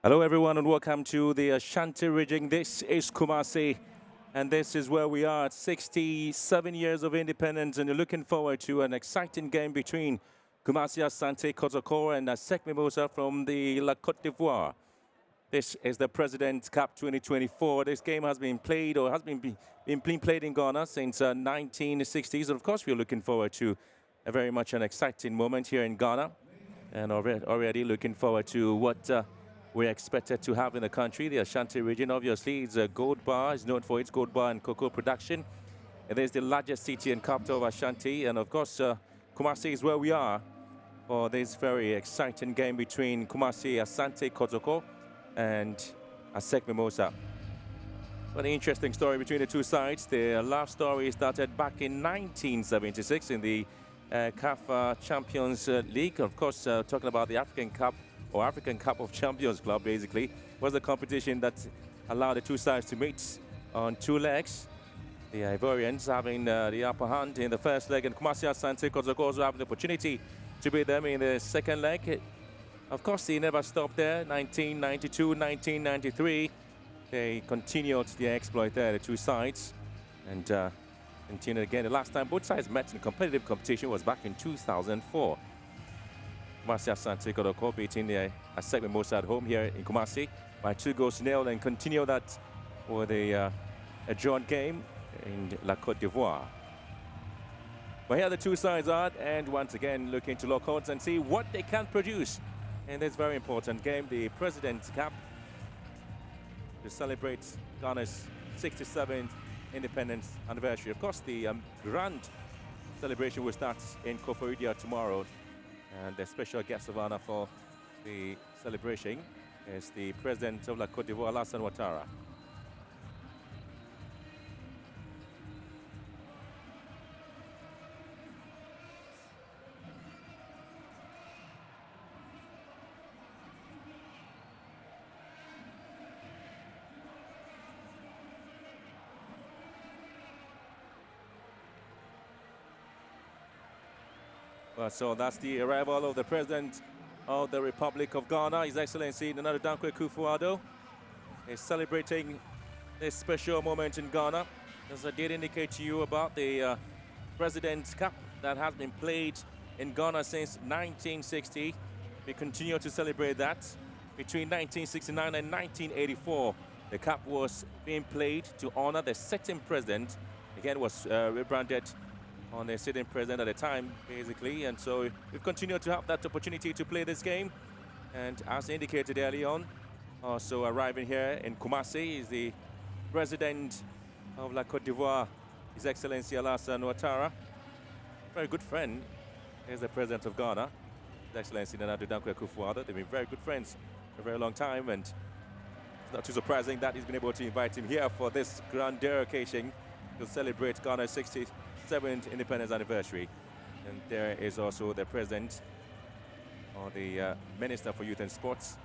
Hello everyone and welcome to the Ashanti region. This is Kumasi and this is where we are at 67 years of independence, and you're looking forward to an exciting game between Kumasi Asante KOTOKO and ASEC Mimosa from the La Côte d'Ivoire. This is the President's Cup 2024. This game has been played or has been played in Ghana since 1960s. Of course, we're looking forward to a very much an exciting moment here in Ghana, and already looking forward to what we're expected to have in the country. The Ashanti region, obviously, is a gold bar, is known for its gold bar and cocoa production. It is the largest city and capital of Ashanti, and of course, Kumasi is where we are for this very exciting game between Kumasi Asante KOTOKO and ASEC Mimosa. An interesting story between the two sides. The love story started back in 1976 in the CAF Champions League. Of course, talking about the African Cup, or African Cup of Champions Club, basically, was the competition that allowed the two sides to meet on two legs. The Ivorians having the upper hand in the first leg, and Kumasi Asante KOTOKO also having the opportunity to beat them in the second leg. Of course, they never stopped there. 1992, 1993, they continued their exploit there, the two sides, and continued again. The last time both sides met in competitive competition was back in 2004. Kumasi Asante KOTOKO beating the ASEC Mimosa at home here in Kumasi by 2-0, and continue that with a drawn game in La Côte d'Ivoire. But here the two sides are, and once again looking to lock horns and see what they can produce in this very important game, the President's Cup, to celebrate Ghana's 67th independence anniversary. Of course, the grand celebration will start in Koforidua tomorrow. And the special guest of honor for the celebration is the President of La Côte d'Ivoire, Alassane Ouattara. Well, so that's the arrival of the President of the Republic of Ghana, His Excellency Nana Dankwa Akufo-Addo, is celebrating this special moment in Ghana. As I did indicate to you about the President's Cup that has been played in Ghana since 1960. We continue to celebrate that. Between 1969 and 1984, the Cup was being played to honor the sitting president. Again, was rebranded on the sitting president at the time, basically, and so we've continued to have that opportunity to play this game. And as indicated early on, also arriving here in Kumasi is the President of La Côte d'Ivoire, His Excellency Alassane Ouattara. Very good friend is the President of Ghana, His Excellency Nana Dankwa Akufo-Addo. They've been very good friends for a very long time, and it's not too surprising that he's been able to invite him here for this grandeur occasion to celebrate Ghana's 67th independence anniversary. And there is also the President, or the Minister for Youth and Sports,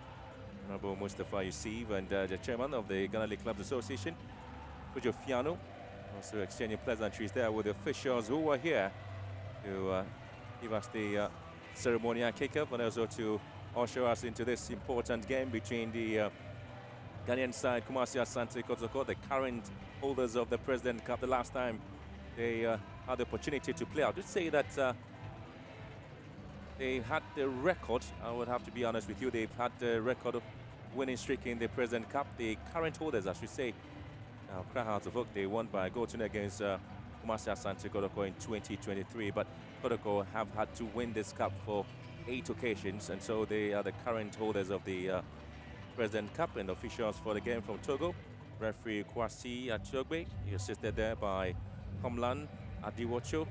Honorable Mustafa Yusuf, and the Chairman of the Ghana League Clubs Association, Kujo Fiano, also exchanging pleasantries there with the officials who were here to give us the ceremonial kick-off, and also to usher us into this important game between the Ghanaian side, Kumasi Asante KOTOKO, the current holders of the President Cup. The last time they had the opportunity to play, I would say that they had the record. I would have to be honest with you, they've had the record of winning streak in the President Cup. The current holders, I should say, Accra Hearts of Oak, they won by a goal to against Kumasi Asante KOTOKO in 2023, but KOTOKO have had to win this cup for 8 occasions, and so they are the current holders of the President Cup. And officials for the game from Togo, referee Kwasi Achogbe, he assisted there by Komlan Adiwocho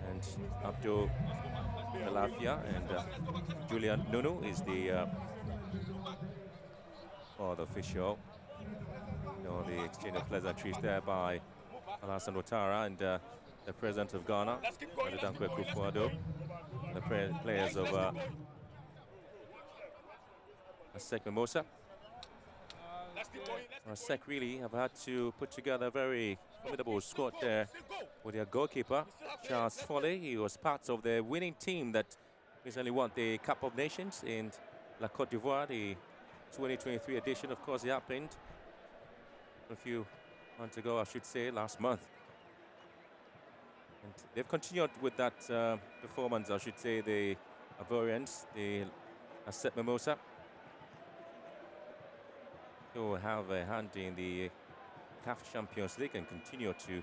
and Abdul Alafia, and Julian Nunu is the official. The exchange of pleasantries there by Alassane Ouattara and the President of Ghana, Dankwa Akufo-Addo, the players of ASEC Mimosa. ASEC really have had to put together a very formidable squad there with their goalkeeper, Charles Foley. He was part of the winning team that recently won the Cup of Nations in La Côte d'Ivoire, the 2023 edition. Of course, it happened a few months ago, I should say, last month. And they've continued with that performance, I should say, the Ivorians, the ASEC Mimosa, who have a hand in the CAF Champions League and continue to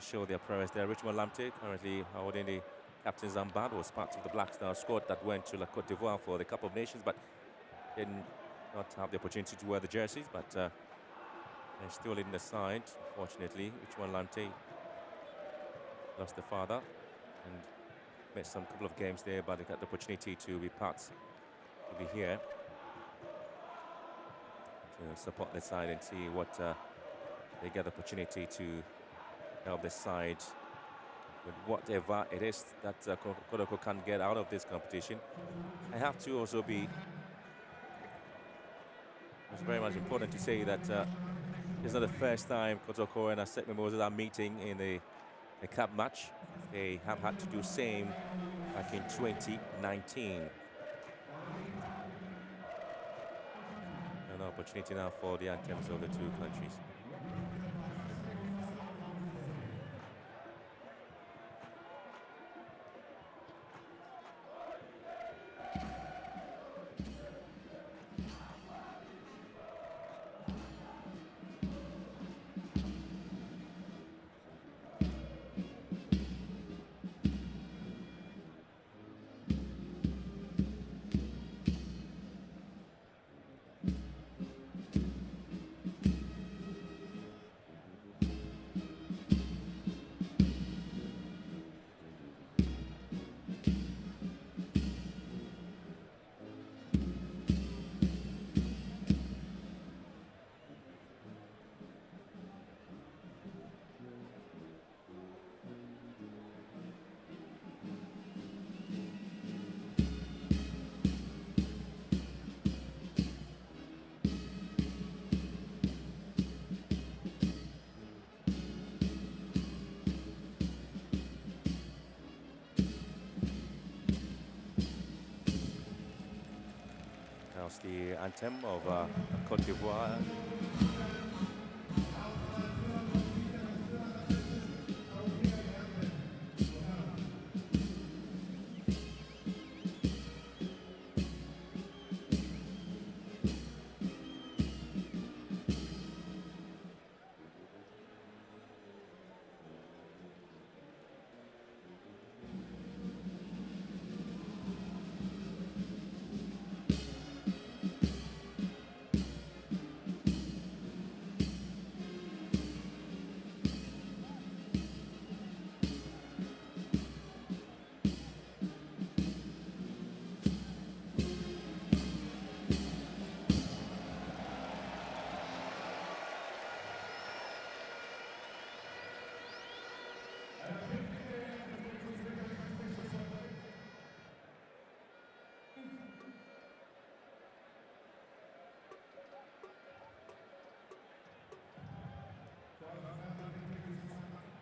show their prowess there. Richmond Lamte currently holding the captain's armband, was part of the Black Star squad that went to Cote d'Ivoire for the Cup of Nations, but did not have the opportunity to wear the jerseys. But they're still in the side, unfortunately. Richmond Lamte lost the father and missed some couple of games there, but they got the opportunity to be here to support the side and see what they get the opportunity to help the side with whatever it is that KOTOKO can get out of this competition. I have to also be, it's very much important to say that it's not the first time KOTOKO and ASEC Mimosas are meeting in a cup match. They have had to do same back in 2019. An opportunity now for the anthems of the two countries. The anthem of Cote d'Ivoire.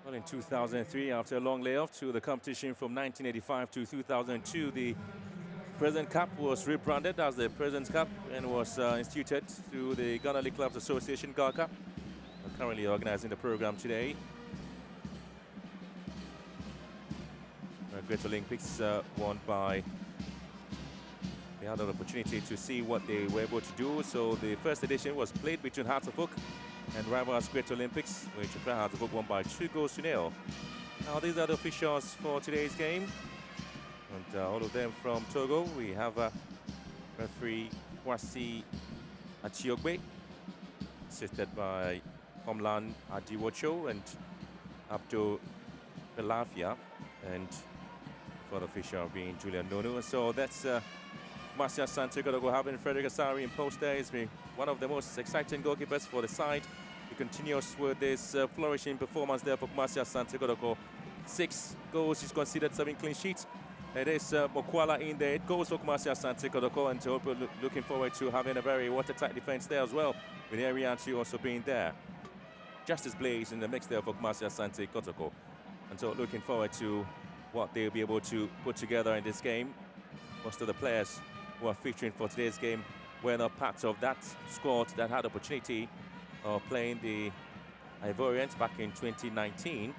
Well, in 2003, after a long layoff to the competition from 1985 to 2002, the Prez Cup was rebranded as the Prez Cup and was instituted through the Ghana League Clubs Association, GALCA. We're currently organizing the program today. Great Olympics won by, they had an opportunity to see what they were able to do. So the first edition was played between Hearts of Oak and rivals Great Olympics, which Hearts of Oak won by 2-0. Now these are the officials for today's game, and all of them from Togo. We have referee Kwasi Atiogbe, assisted by Homlan Adiwocho and Abdul Belafia, and for the official being Julian Nonu. So that's Marcia Sante KOTOKO having Frederick Asari in post there. He's been one of the most exciting goalkeepers for the side. He continues with this flourishing performance there for Marcia Sante KOTOKO. 6 goals, he's conceded 7 clean sheets. It is Mokwala in there. It goes for Marcia Sante KOTOKO, and looking forward to having a very watertight defense there as well, with Arianti also being there. Justice Blaze in the mix there for Marcia Sante KOTOKO. And so looking forward to what they'll be able to put together in this game. Most of the players who are featuring for today's game were not part of that squad that had opportunity of playing the Ivorians back in 2019.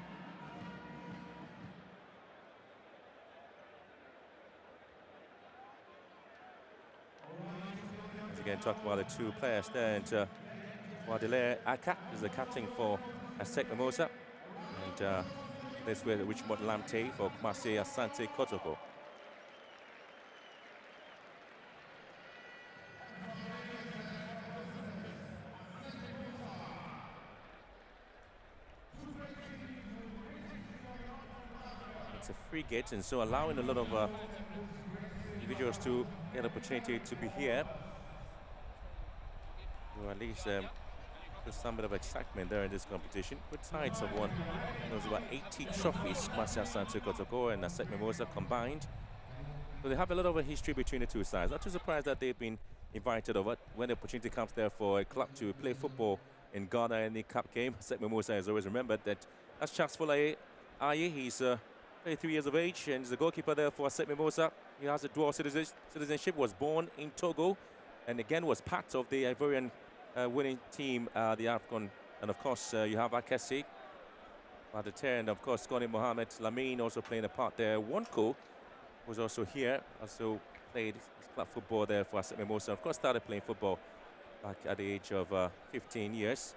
As again, talk about the two players there. And Wadile Aka is the captain for ASEC Mimosa. And this with Richmond Lamte for Kumasi Asante KOTOKO. It's a free gate, and so allowing a lot of individuals to get opportunity to be here. Or at least there's some bit of excitement there in this competition. Both sides have won. There's about 80 trophies, Kumasi Asante KOTOKO and ASEC Mimosa combined. So they have a lot of a history between the two sides. Not too surprised that they've been invited over when the opportunity comes there for a club to play football in Ghana in the cup game. ASEC Mimosa has always remembered that. That's Charles Folaye Aye. He's 33 years of age and is the goalkeeper there for ASEC Mimosa. He has a dual citizenship, was born in Togo, and again was part of the Ivorian winning team, the AFCON. And of course, you have Akesi, and of course, Skoni Mohamed Lamine also playing a part there. Wonko was also here, also played his club football there for ASEC Mimosa. Of course, started playing football back at the age of 15 years.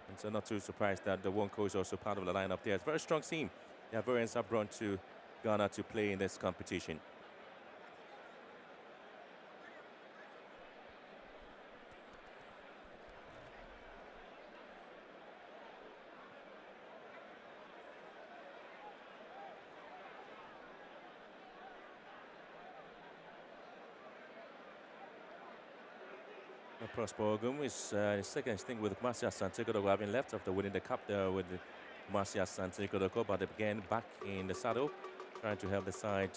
And so not too surprised that the Wonko is also part of the lineup there. It's a very strong team the Ivorians have brought to Ghana to play in this competition. Prosper Ogum is his second stint with Kumasi Asante KOTOKO, having left after winning the cup there with the Kumasi Asante KOTOKO, but again back in the saddle, trying to help the side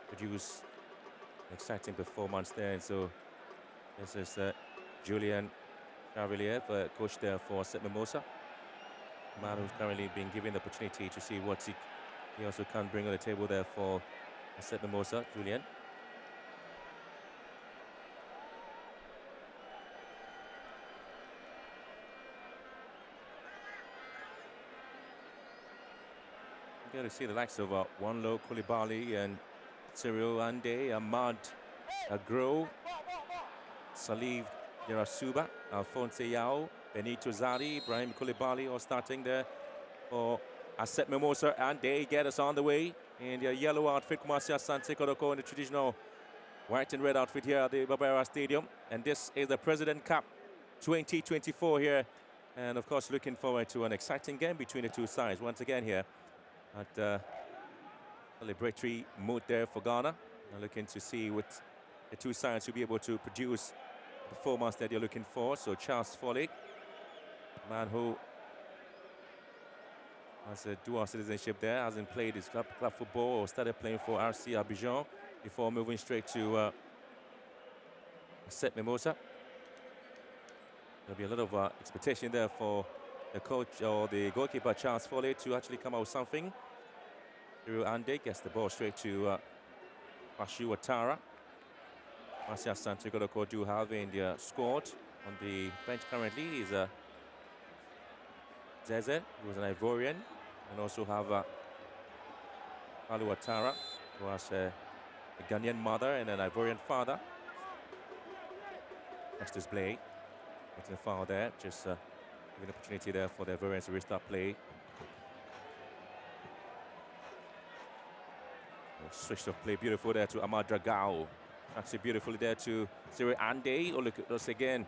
produce an exciting performance there. And so this is Julian Charvillier, coach there for ASEC Mimosa, a man who's currently been given the opportunity to see what he also can bring on the table there for ASEC Mimosa. Julian. To see the likes of Wanlo Koulibaly and Cyril Ande, Ahmad Agro, Salif Yarasuba, Alphonse Yao, Benito Zari, Ibrahim Koulibaly all starting there for ASEC Mimosa, and they get us on the way in their yellow outfit. Kumasi Asante KOTOKO in the traditional white and red outfit here at the Barbera Stadium. And this is the President Cup 2024 here. And of course, looking forward to an exciting game between the two sides once again here at celebratory mood there for Ghana. I'm looking to see what the two sides will be able to produce the performance that you're looking for. So Charles Folaye, a man who has a dual citizenship there, hasn't played his club football or started playing for RC Abidjan before moving straight to ASEC Mimosa. There'll be a lot of expectation there for the coach or the goalkeeper Charles Folaye to actually come out with something. Cyril Ande gets the ball straight to Ashu Ouattara. Kumasi Asante KOTOKO do have in their squad on the bench currently is Zeze, who is an Ivorian, and also have Alu Ouattara, who has a Ghanaian mother and an Ivorian father. That's display. It's a foul there, just giving an opportunity there for the Ivorians to restart play. Switch of play, beautiful there to Ahmad Dragao. Actually beautifully there to Cyril Ande. Oh, look at this again.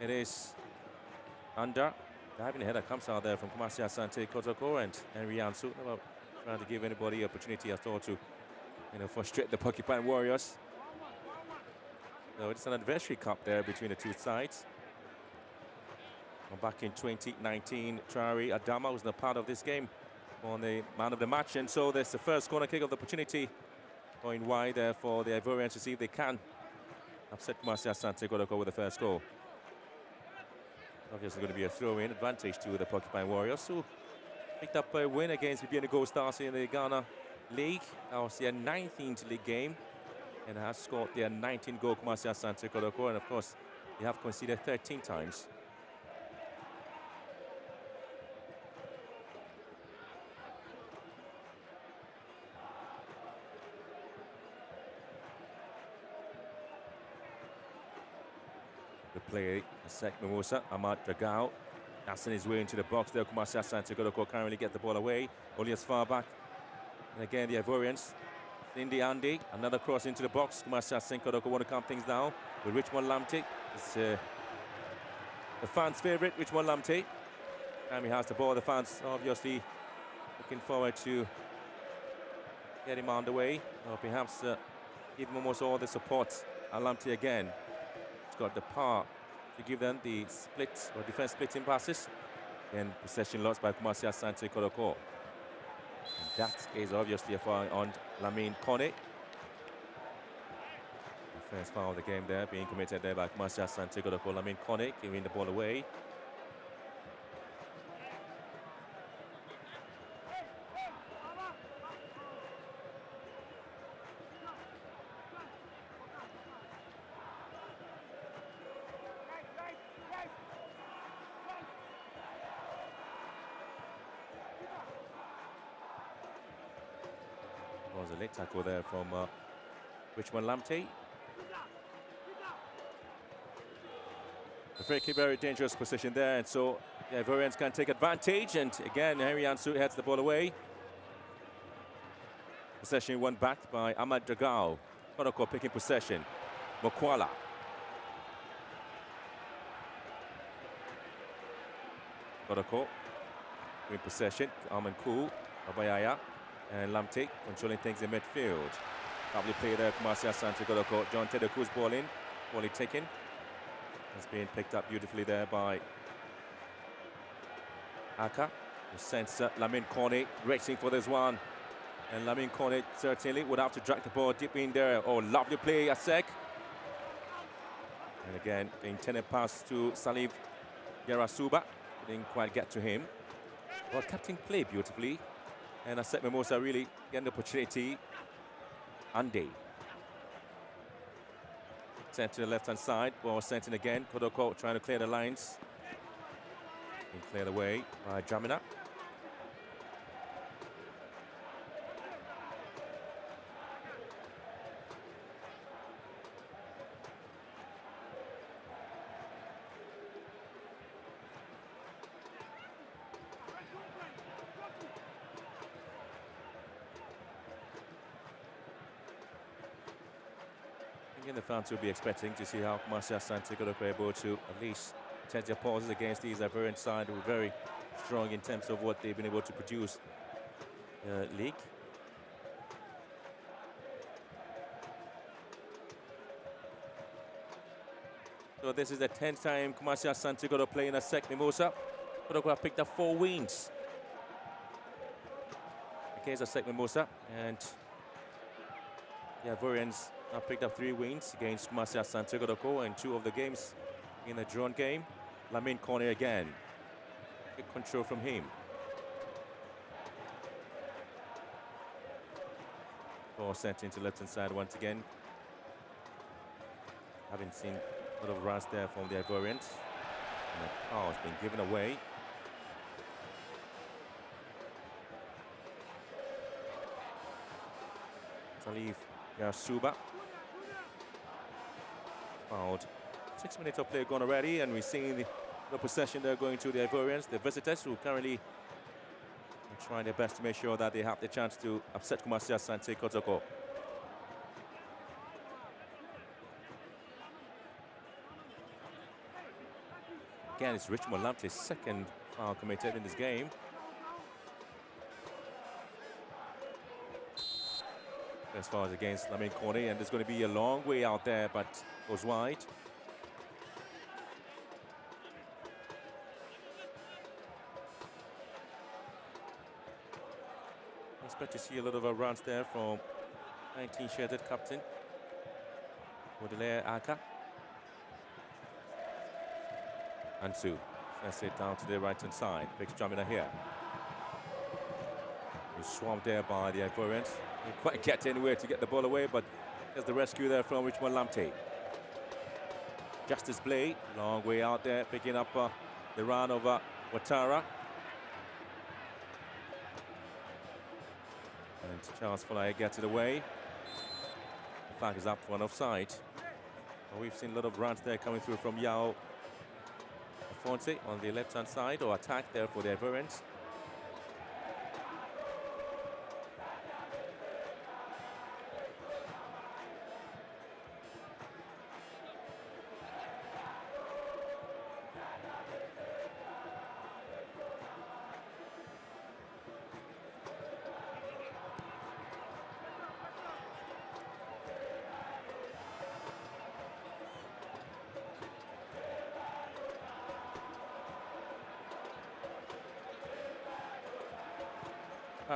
It is under. Diving header comes out there from Kumasi Asante KOTOKO and Henry Ansu. About trying to give anybody opportunity at all to, frustrate the Porcupine Warriors. So it's an anniversary cup there between the two sides. Back in 2019, Traore Adama was not part of this game on the man of the match, and so there's the first corner kick of the opportunity going wide there for the Ivorians to see if they can upset Kumasi Asante KOTOKO with the first goal. Obviously going to be a throw-in advantage to the Porcupine Warriors, who picked up a win against Bibiani Gold Stars in the Ghana League. That was their 19th league game. and has scored their 19 goal Kumasi Asante Kotoko, and of course they have conceded 13 times. The play, ASEC Mimosa, Ahmad Dragao, passing his way into the box there. Kumasi Asante Kotoko currently get the ball away, only as far back. And again, the Ivorians, Cindy Andy, another cross into the box. Kumasi Asante Kotoko want to calm things down with Richmond Lamte. It's the fans' favourite, Richmond Lamte. And he has the ball. The fans obviously looking forward to get him on the way, or perhaps give him almost all the support. Lamte again. He's got the power to give them the split or defense splitting passes. Then possession lost by Kumasi Asante Kotoko. And that is obviously a foul on Lamine Kone. The first foul of the game there being committed there by Kumasi Asante Kotoko. Lamine Kone giving the ball away. Was a late tackle there from Richmond Lamte. A very dangerous position there, and so the Ivorians can take advantage. And again, Henry Ansu heads the ball away. Possession won back by Ahmad Dragao. Kotoko picking possession. Mokwala. Kotoko in possession. Arman Koo, Abayaya. And Lamte controlling things in midfield. Lovely play there, Kumasi Asante Kotoko. John Tedoku's ball in, poorly taken. It's being picked up beautifully there by Aka, who sends Lamine Kone racing for this one. And Lamine Kone certainly would have to drag the ball deep in there. Oh, lovely play, ASEC. And again, the intended pass to Salif Yarasuba. Didn't quite get to him. Well, captain played beautifully. And ASEC Mimosa really getting the opportunity. Ande. Sent to the left-hand side. Ball sent in again. Kotoko trying to clear the lines. Being cleared away by Jamina. The fans will be expecting to see how Kumasi Asante Kotoko are able to at least test their pauses against these Ivorian side, who are very strong in terms of what they've been able to produce league. So this is the 10th time Kumasi Asante Kotoko playing ASEC Mimosa. Kotoko have picked up 4 wins against ASEC Mimosa, and the Ivorians have picked up 3 wins against Kumasi Asante Kotoko, and 2 of the games in a drawn game. Lamine Kone again. Good control from him. Ball sent into left-hand side once again. Haven't seen a lot of runs there from the Ivorians. And the foul has been given away. Salif Yarasuba. Fouled. 6 minutes of play gone already, and we're seeing the possession there going to the Ivorians, the visitors, who currently are trying their best to make sure that they have the chance to upset Kumasi Asante Kotoko. Again, it's Richmond Lamte's second foul committed in this game. As far as against Lamine Kone, and there's going to be a long way out there, but goes wide. Expect to see a lot of runs there from 19-shirted captain Baudelaire Aka. Ansu sends it down to the right-hand side. Picks Jamina here. He's swamped there by the Ivorians. Didn't quite get anywhere to get the ball away, but There's the rescue there from Richmond Lamptey. Justice Blay, long way out there, picking up the run of Ouattara. And Charles Folai gets it away. The flag is up for an offside. Well, we've seen a lot of runs there coming through from Yao Afonso on the left-hand side, or attack there for the Ivorians.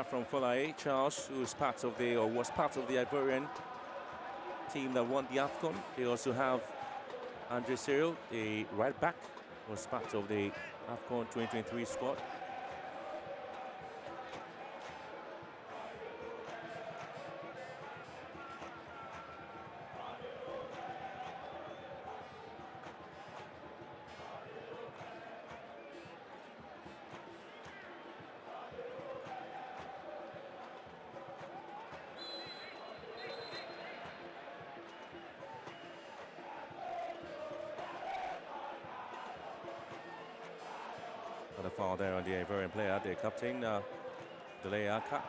From Folai, Charles, who is part of the, or was part of the Ivorian team that won the AFCON. They also have Andre Cyril, the right back, was part of the AFCON 2023 squad. Got a foul there on the Ivorian player, the captain, Delay Aka.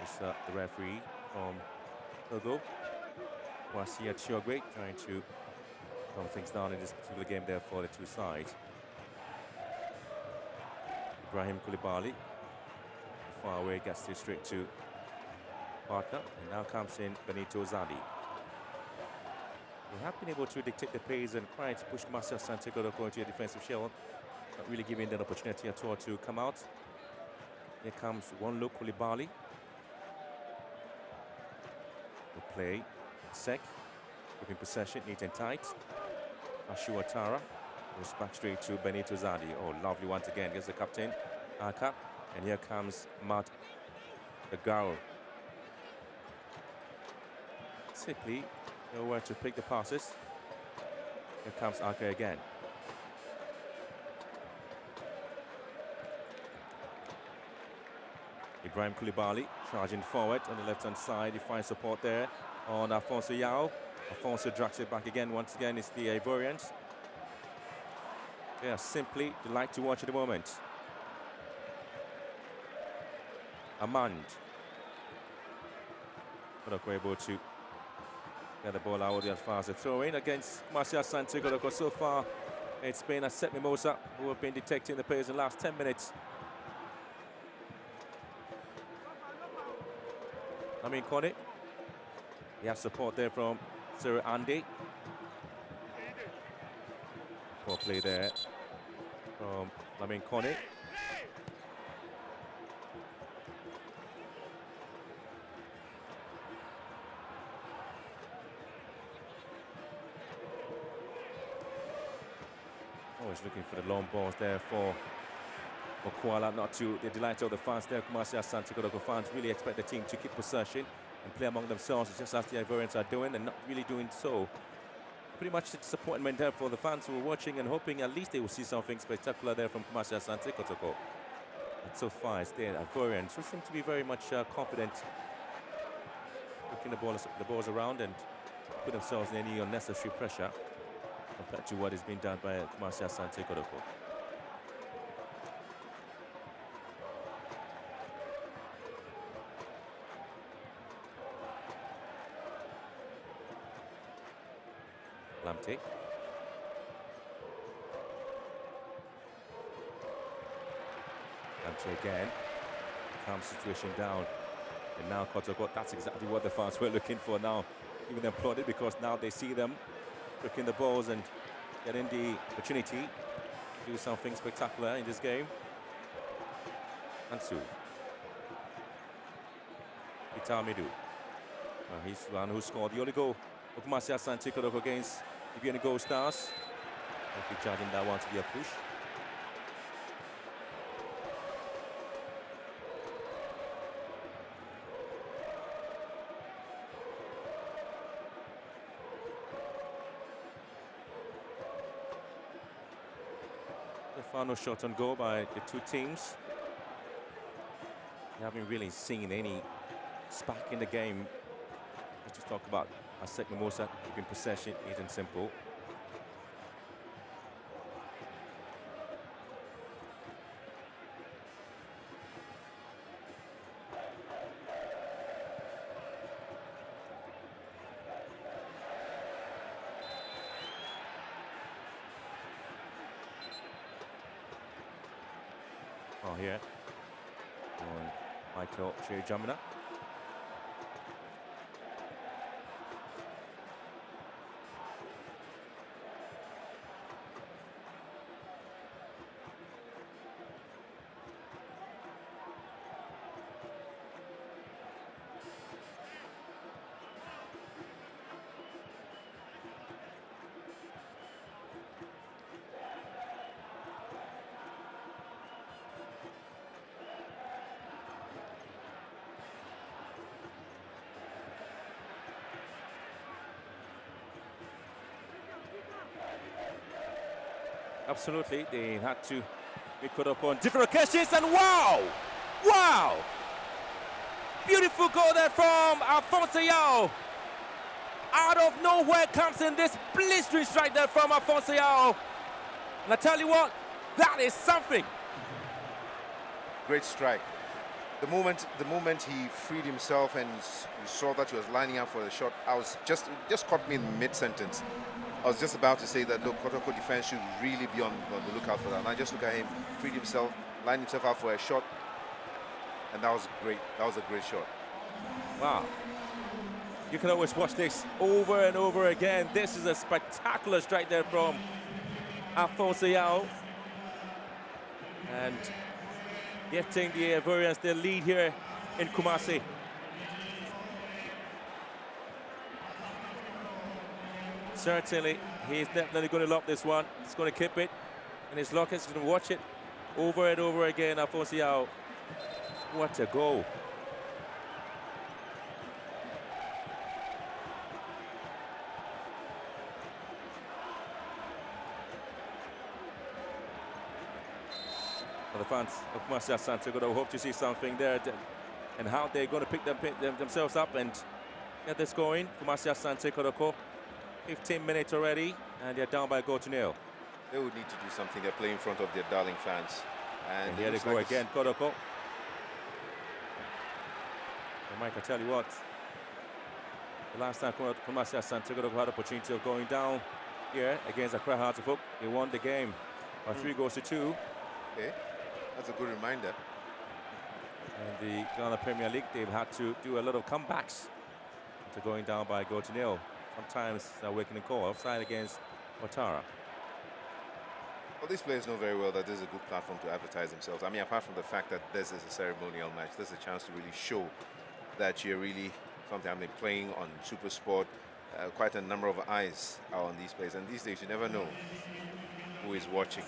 Is the referee from Togo. Wasia Chiogwe trying to calm things down in this particular game there for the two sides. Ibrahim Koulibaly, far away, gets it straight to partner, and now comes in Benito Zadi. We have been able to dictate the pace and try to push Marcel Santiago into a defensive shell. Not really giving that opportunity at all to come out. Here comes one look, Koulibaly. The play, ASEC, keeping possession, neat and tight. Ashu Ouattara goes back straight to Benito Zadi. Oh, lovely once again. Here's the captain, Aka. And here comes Matt Agaro. Simply nowhere to pick the passes. Here comes Aka again. Ibrahim Koulibaly charging forward on the left-hand side. He finds support there on Afonso Yao. Afonso drags it back again. Once again, it's the Ivorians. They are simply delight to watch at the moment. Amand. KOTOKO able to get the ball out as far as the throw-in against Marcia Santiago. So far, it's been ASEC Mimosa who have been detecting the players in the last 10 minutes. Kone. He has support there from Sir Andy. Poor play there from Lamin Kone. Always looking for the long balls there for Kuala, not to the delight of the fans there. Kumasi Santiago fans really expect the team to keep possession and play among themselves, just as the Ivorians are doing, and not really doing so. Pretty much a disappointment there for the fans who were watching and hoping at least they will see something spectacular there from Kumasi Santiago. But so far, it's the Ivorians who seem to be very much confident, looking the balls around and put themselves in any unnecessary pressure compared to what is being done by Kumasi Santiago. Lamptey. Lamptey again. Calm situation down. And now KOTOKO, that's exactly what the fans were looking for now. Even applauded because now they see them looking the balls and getting the opportunity to do something spectacular in this game. Ansu. Itamidu. He's the one who scored the only goal of Kumasi Santiago against the Gold Stars. Hopefully charging that one to be a push. The final shot on goal by the two teams. We haven't really seen any spark in the game. Let's just talk about ASEC Mimosa keeping possession, easy and simple. Oh, here on Michael Jamina. Absolutely, they had to be caught up on different occasions, and wow! Wow! Beautiful goal there from Alphonso Yao. Out of nowhere comes in this blistering strike there from Alphonso Yao. And I tell you what, that is something. Great strike. The moment he freed himself and you saw that he was lining up for the shot, it just caught me in mid-sentence. I was just about to say that, look, KOTOKO defense should really be on the lookout for that. And I just look at him, freed himself, lined himself up for a shot, and that was great. That was a great shot. Wow. You can always watch this over and over again. This is a spectacular strike there from Alphonso Yao. And getting the Ivorians their lead here in Kumasi. Certainly, he's definitely going to lock this one. He's going to keep it in his lockers. He's going to watch it over and over again. Alphonso Yao. What a goal. For the fans of Kumasi Asante Kotoko, hope to see something there and how they're going to pick themselves up and get this going. Kumasi Asante Kotoko. 15 minutes already, and they're down by a goal to nil. They would need to do something. They're playing in front of their darling fans. And here they go again, KOTOKO. And Mike, I tell you what, the last time Kumasi Asante Kotoko had the opportunity of going down here against Accra Hearts of Oak, they won the game by 3 goals to 2. Okay, that's a good reminder. In the Ghana Premier League, they've had to do a lot of comebacks to going down by a goal to nil. Sometimes they're waking the call offside against Ouattara. Well, these players know very well that this is a good platform to advertise themselves. I mean, apart from the fact that this is a ceremonial match, this is a chance to really show that you're really something. I mean, playing on Super Sport, quite a number of eyes are on these players. And these days, you never know who is watching.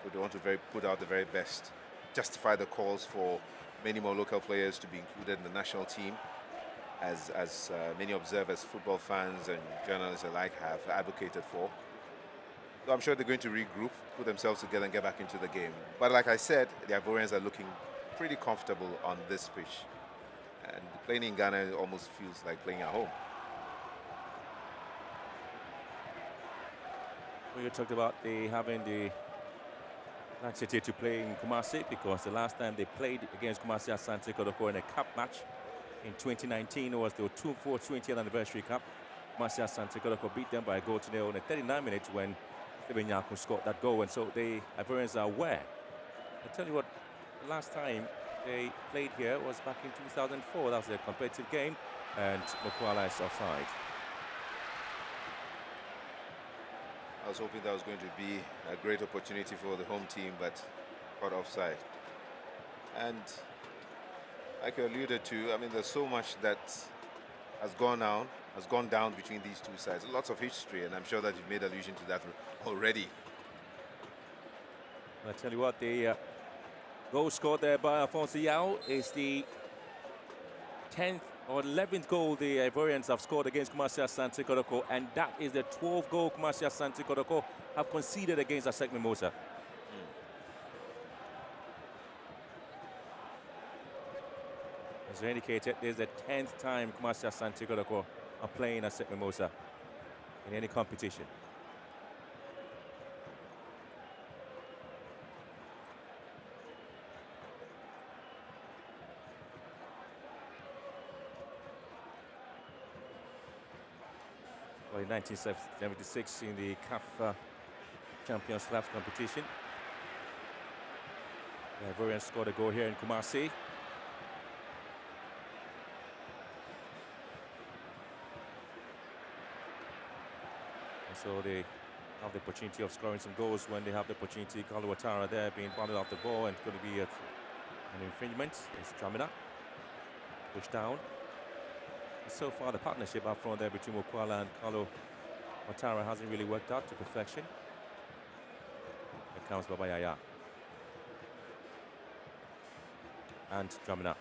So they want to put out the very best, justify the calls for many more local players to be included in the national team. As many observers, football fans and journalists alike have advocated for. So I'm sure they're going to regroup, put themselves together and get back into the game. But like I said, the Ivorians are looking pretty comfortable on this pitch. And playing in Ghana almost feels like playing at home. We talked about having the laxity to play in Kumasi because the last time they played against Kumasi Asante Kotoko in a cup match, in 2019, was the 2-4 20th anniversary cup. Kumasi Asante Kotoko beat them by a goal to nil in the 39 minutes when Stephen Nyako scored that goal. And so the Ivorians are aware. I tell you what, the last time they played here was back in 2004. That was a competitive game, and Mokwala is offside. I was hoping that was going to be a great opportunity for the home team, but caught offside. And like you alluded to, I mean, there's so much that has gone down between these two sides. Lots of history, and I'm sure that you've made allusion to that already. I tell you what, the goal scored there by Alphonso Yao is the 10th or 11th goal the Ivorians have scored against Kumasi Asante Kotoko, and that is the 12th goal Kumasi Asante Kotoko have conceded against ASEC Mimosa. As I indicated, this is the 10th time Kumasi Asante Kotoko are playing ASEC Mimosa in any competition. Well, in 1976 in the CAF Champions Laps competition. The Ivorians scored a goal here in Kumasi. And so they have the opportunity of scoring some goals when they have the opportunity. Kalu Ouattara there being bundled off the ball, and it's going to be an infringement. It's Dramina. Pushed down. So far, the partnership up front there between Mokwala and Kalu Ouattara hasn't really worked out to perfection. Here comes Babayaya. And Dramina.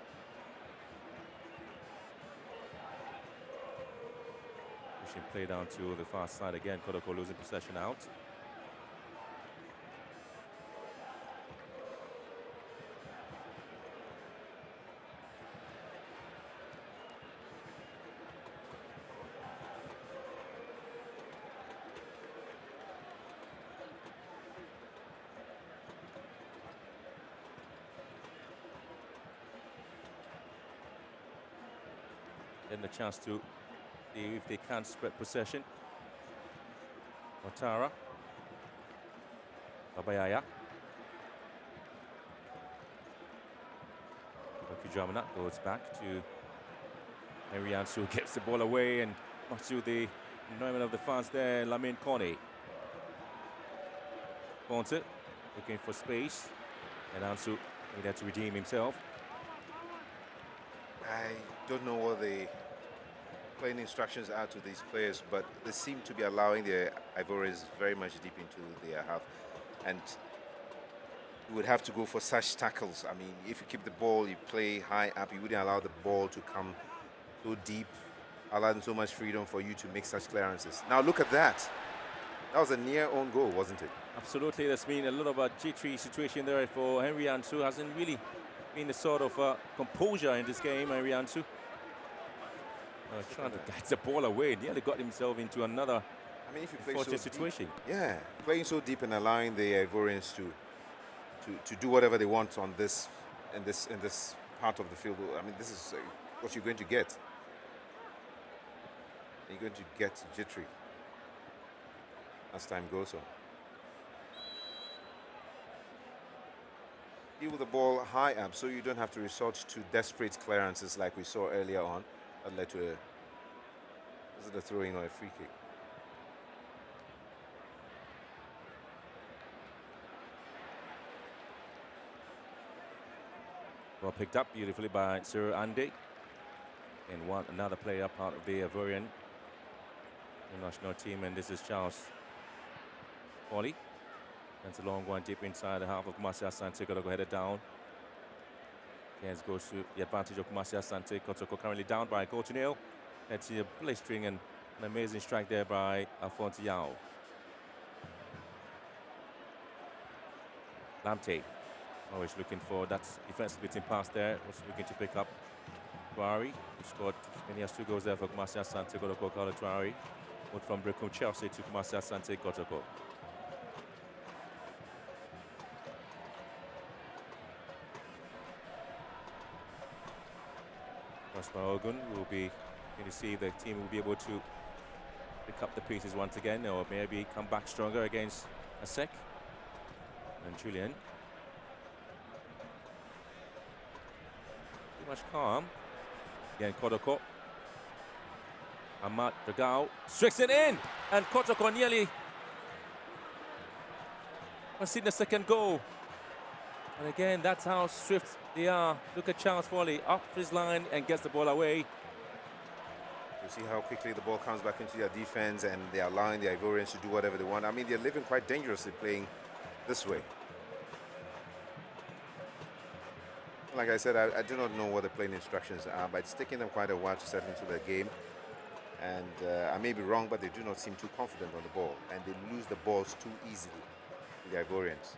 Pushing play down to the far side again. KOTOKO losing possession out. Getting a chance to see if they can spread possession. Ouattara. Babayaya. Dramina goes back to Henry Ansu, gets the ball away, and much to the annoyance of the fans there, Lamine Kone. Wants it, looking for space, and Ansu needed to redeem himself. I don't know what the playing instructions are to these players, but they seem to be allowing the Ivorians very much deep into their half. And you would have to go for such tackles. I mean, if you keep the ball, you play high up, you wouldn't allow the ball to come so deep, allowing so much freedom for you to make such clearances. Now look at that. That was a near own goal, wasn't it? Absolutely. There's been a lot of a jittery situation there for Henry Ansu. Hasn't really been the sort of composure in this game, Henry Ansu. Trying to get the ball away, nearly got himself into another if you play so situation. Deep, yeah, playing so deep and allowing the Ivorians to do whatever they want on this in this part of the field. I mean, this is what you're going to get. You're going to get jittery as time goes on. Deal with the ball high up, so you don't have to resort to desperate clearances like we saw earlier on. That led to is it a throw-in or a free kick? Well, picked up beautifully by Sir Andy. And another player part of the Ivorian national team, and this is Charles Foley. That's a long one deep inside the half of Kumasi Asante. KOTOKO headed down. Cairns goes to the advantage of Kumasi Asante. KOTOKO currently down by a goal to nil. Let's see a blistering and an amazing strike there by Alphonse Yao. Lamte always looking for that defensive beating pass there. Was looking to pick up Traore, who scored as many as 2 goals there for Kumasi Asante. KOTOKO Carlo Traore. Moved from Brecon Chelsea to Kumasi Asante KOTOKO. Prosper Ogun will be going to see if the team will be able to pick up the pieces once again, or maybe come back stronger against ASEC. And Julian. Pretty much calm. Again, KOTOKO. Ahmad Dagao strikes it in, and KOTOKO nearly conceded the second goal. And again, that's how swift they are. Look at Charles Foley up his line and gets the ball away. You see how quickly the ball comes back into their defense, and they're allowing the Ivorians to do whatever they want. I mean, they're living quite dangerously playing this way. Like I said, I do not know what the playing instructions are, but it's taking them quite a while to settle into the game. And I may be wrong, but they do not seem too confident on the ball, and they lose the balls too easily, the Ivorians.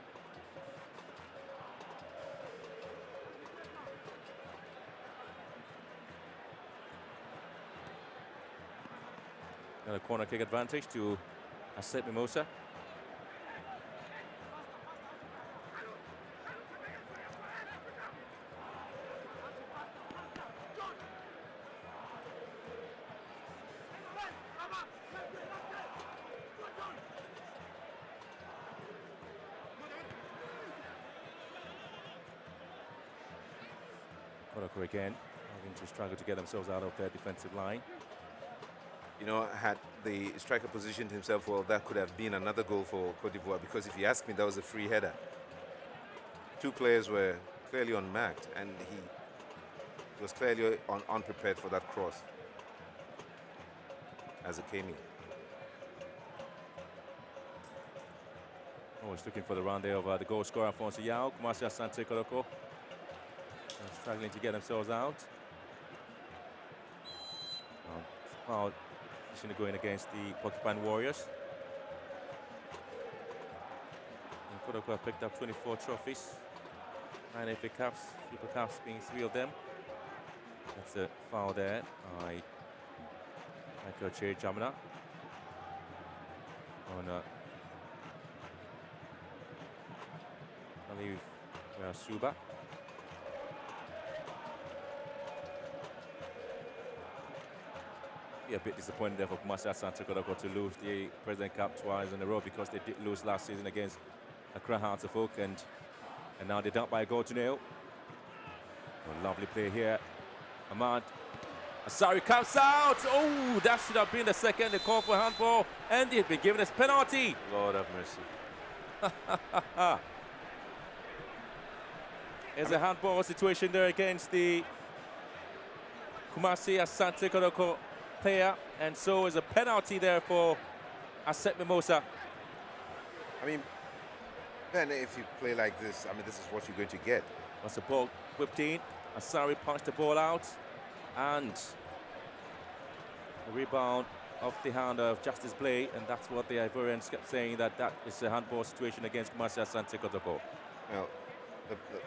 And a corner kick advantage to ASEC Mimosa. KOTOKO again, having to struggle to get themselves out of their defensive line. You know, had the striker positioned himself well, that could have been another goal for Cote d'Ivoire, because if you ask me, that was a free header. Two players were clearly unmarked, and he was clearly unprepared for that cross as it came in. Always looking for the round there of the goal scorer, Alphonse Yao. Kumasi Asante KOTOKO struggling to get themselves out. Foul going against the Porcupine Warriors. And KOTOKO have picked up 24 trophies, 9 FA Cups, Super Cups being 3 of them. That's a foul there by Michael Che Jamina on I believe Suba. Be a bit disappointed there for Kumasi Asante KOTOKO to lose the Prez Cup twice in a row, because they did lose last season against Accra Hearts of Oak, and now they're down by a goal to nil. A lovely play here. Ahmad Asari comes out. Oh, that should have been the second. The call for handball, and they've been given a penalty. Lord have mercy. There's a handball situation there against the Kumasi Asante KOTOKO player, and so is a penalty there for ASEC Mimosa. I mean, then if you play like this, I mean, this is what you're going to get. Once the ball whipped in, Asari punched the ball out, and a rebound off the hand of Justice Blay, and that's what the Ivorians kept saying, that is a handball situation against Kumasi Asante KOTOKO. Well,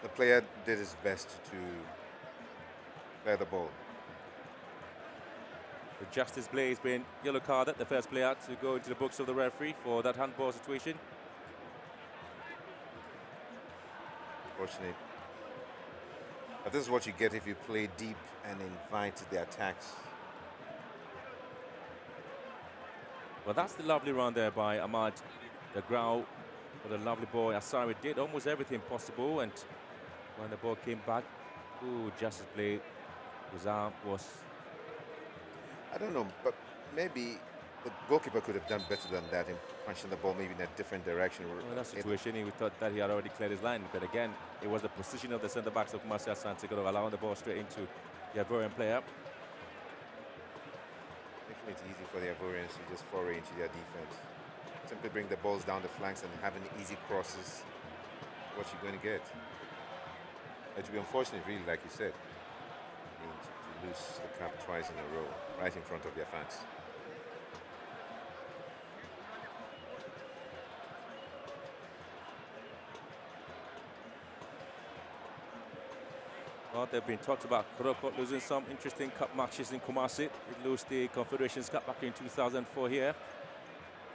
the player did his best to play the ball. The Justice Blay has been yellow carded, the first player to go into the books of the referee for that handball situation. Unfortunate. But this is what you get if you play deep and invite the attacks. Well, that's the lovely run there by Ahmad the Grau. What a lovely ball. Asari did almost everything possible, and when the ball came back, ooh, Justice Blay, his arm was... I don't know, but maybe the goalkeeper could have done better than that in punching the ball maybe in a different direction. Well, in that situation, he thought that he had already cleared his line, but again, it was the position of the centre-backs of Kumasi Asante KOTOKO allowing the ball straight into the Ivorian player. Making it easy for the Ivorians to just foray into their defense. Simply bring the balls down the flanks and having easy crosses. What you're going to get. It would be unfortunate, really, like you said, to lose the cup twice in a row, right in front of their fans. Well, there have been talks about KOTOKO losing some interesting cup matches in Kumasi. They lost the Confederations Cup back in 2004 here.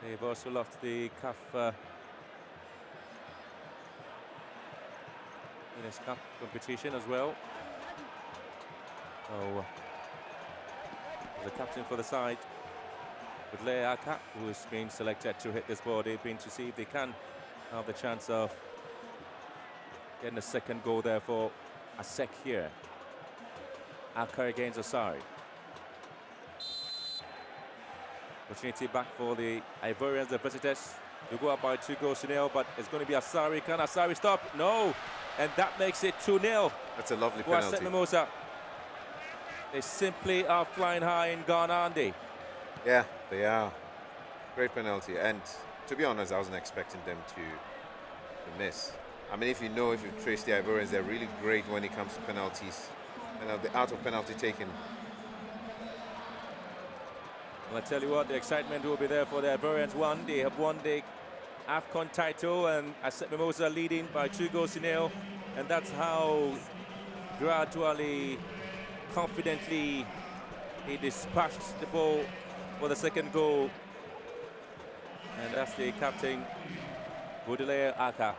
They've also lost the CAF Winners' Cup competition as well. So, the captain for the side, with Lea Aka, who has been selected to hit this ball. They've been to see if they can have the chance of getting a second goal there for ASEC here. Aka against Asari. Opportunity back for the Ivorians, the visitors. They go up by 2-0, but it's going to be Asari. Can Asari stop? No. And that makes it 2-0. That's a lovely penalty. ASEC Mimosa. They simply are flying high in Ghana, aren't they? Yeah, they are. Great penalty. And to be honest, I wasn't expecting them to miss. I mean, if you trace the Ivorians, they're really great when it comes to penalties. And the out of penalty taken. Well, I tell you what, the excitement will be there for the Ivorians. They have won the AFCON title, and ASEC Mimosa leading by 2-0. And that's how gradually, confidently, he dispatched the ball for the second goal. And that's the captain, Baudelaire Aka.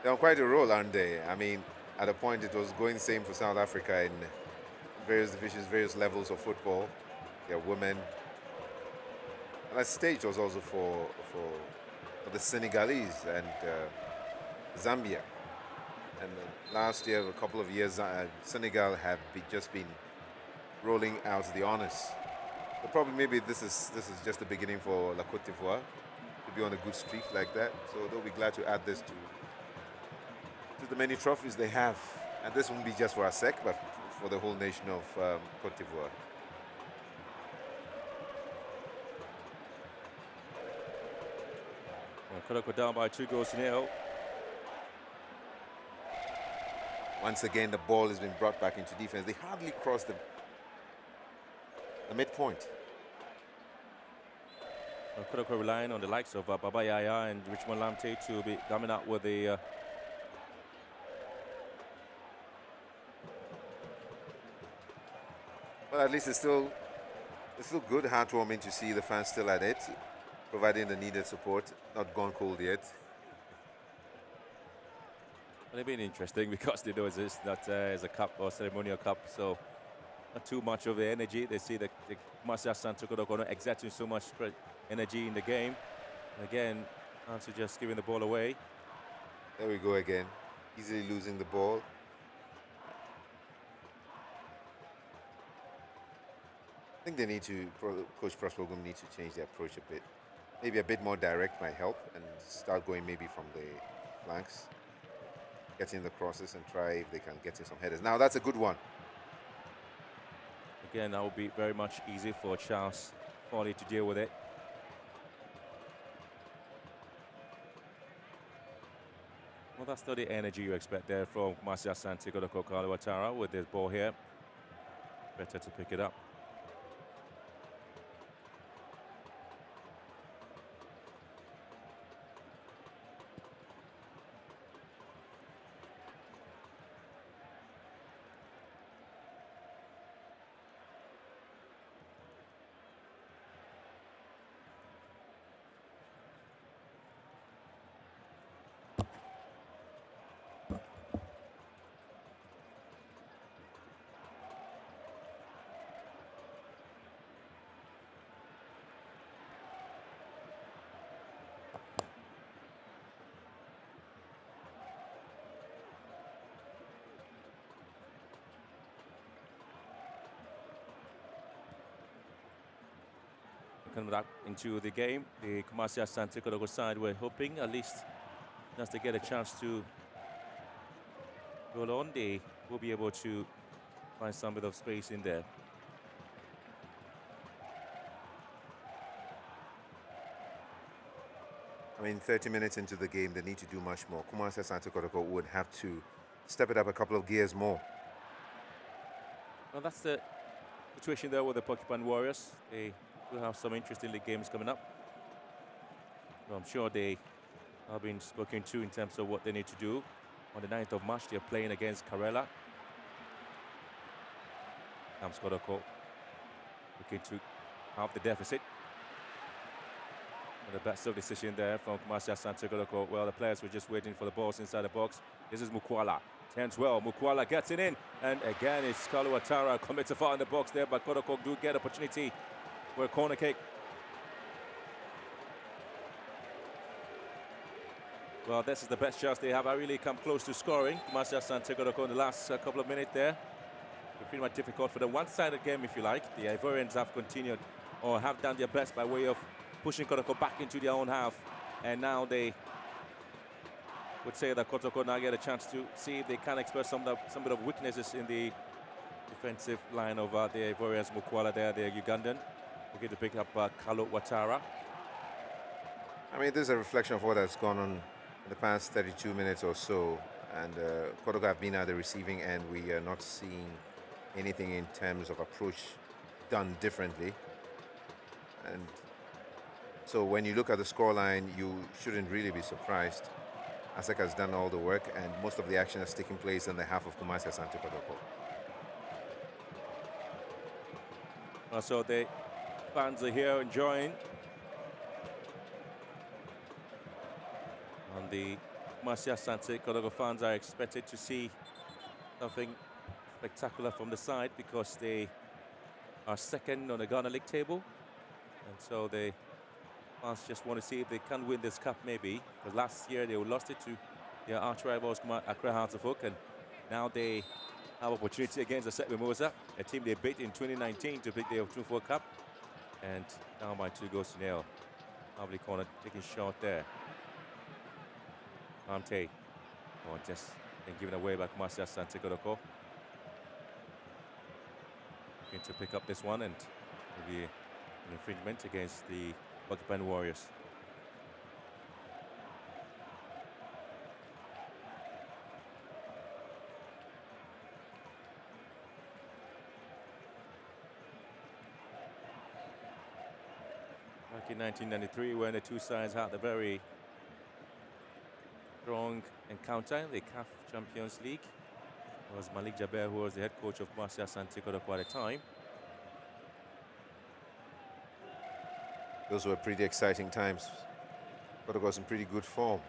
They're on quite a roll, aren't they? I mean, at a point it was going the same for South Africa in various divisions, various levels of football. Their women. And that stage was also for the Senegalese and Zambia. And last year, a couple of years, Senegal have just been rolling out the honors. But probably maybe this is just the beginning for La Côte d'Ivoire to be on a good streak like that. So they'll be glad to add this to the many trophies they have. And this won't be just for ASEC, but for the whole nation of Côte d'Ivoire. KOTOKO down by 2-0. Once again, the ball has been brought back into defense. They hardly crossed the midpoint. KOTOKO relying on the likes of Baba Yaya and Richmond Lamte to be coming out with the Well, at least it's still good, heartwarming to see the fans still at it, providing the needed support. Not gone cold yet. Well, it's been interesting because they know it's not as a cup or ceremonial cup, so not too much of the energy. They see the Marcia Santo KOTOKO not exerting so much energy in the game. And again, Ansu just giving the ball away. There we go again, easily losing the ball. I think they need to, Coach Prospergum needs to change their approach a bit. Maybe a bit more direct might help and start going maybe from the flanks, getting the crosses and try if they can get in some headers. Now that's a good one. Again, that will be very much easy for Charles Foley to deal with it. Well, that's not the energy you expect there from Marcia Santi KOTOKO Carlo Ouattara with this ball here. Better to pick it up. Coming back into the game, the Kumasi Asante KOTOKO side were hoping at least just to get a chance to go on. They will be able to find some bit of space in there. I mean, 30 minutes into the game, they need to do much more. Kumasi Asante KOTOKO would have to step it up a couple of gears more. Well, that's the situation there with the Porcupine Warriors. They will have some interesting league games coming up. So I'm sure they have been spoken to in terms of what they need to do. On the 9th of March, they're playing against Karela. Comes KOTOKO looking to halve the deficit. And the best of decision there from Kumasi Asante KOTOKO. Well, the players were just waiting for the balls inside the box. This is Mukwala. Turns well. Mukwala gets it in. And again, it's Carlo Ouattara commits a foul in the box there, but KOTOKO do get opportunity for a corner kick. Well, this is the best chance they have. I really come close to scoring. Kumasi Asante KOTOKO in the last couple of minutes there. It's pretty much difficult for the one-sided game, if you like. The Ivorians have continued or have done their best by way of pushing KOTOKO back into their own half. And now they would say that KOTOKO now get a chance to see if they can exploit some bit of weaknesses in the defensive line of the Ivorians. Mukwala there, the Ugandan. We're going to pick up Carlo Ouattara. I mean, this is a reflection of what has gone on in the past 32 minutes or so. And KOTOKO have been at the receiving end. We are not seeing anything in terms of approach done differently. And so when you look at the scoreline, you shouldn't really be surprised. ASEC has done all the work, and most of the action has taken place in the half of Kumasi Asante KOTOKO. So the fans are here enjoying. And the Kumasi Asante KOTOKO fans are expected to see something spectacular from the side because they are second on the Ghana League table. And so the fans just want to see if they can win this cup maybe. Because last year they lost it to their arch rivals Accra Hearts of Oak, and now they have opportunity against ASEC Mimosa, a team they beat in 2019 to pick the 2-4 Cup. And down by 2 goals to 0. Lovely corner taking shot there. Amte, just been given away by Kumasi Asante KOTOKO. Looking to pick up this one, and maybe an infringement against the Buckpen Warriors. Back in 1993, when the two sides had a very strong encounter in the CAF Champions League. It was Malik Jaber who was the head coach of Kumasi Asante KOTOKO at the time. Those were pretty exciting times. KOTOKO was in pretty good form.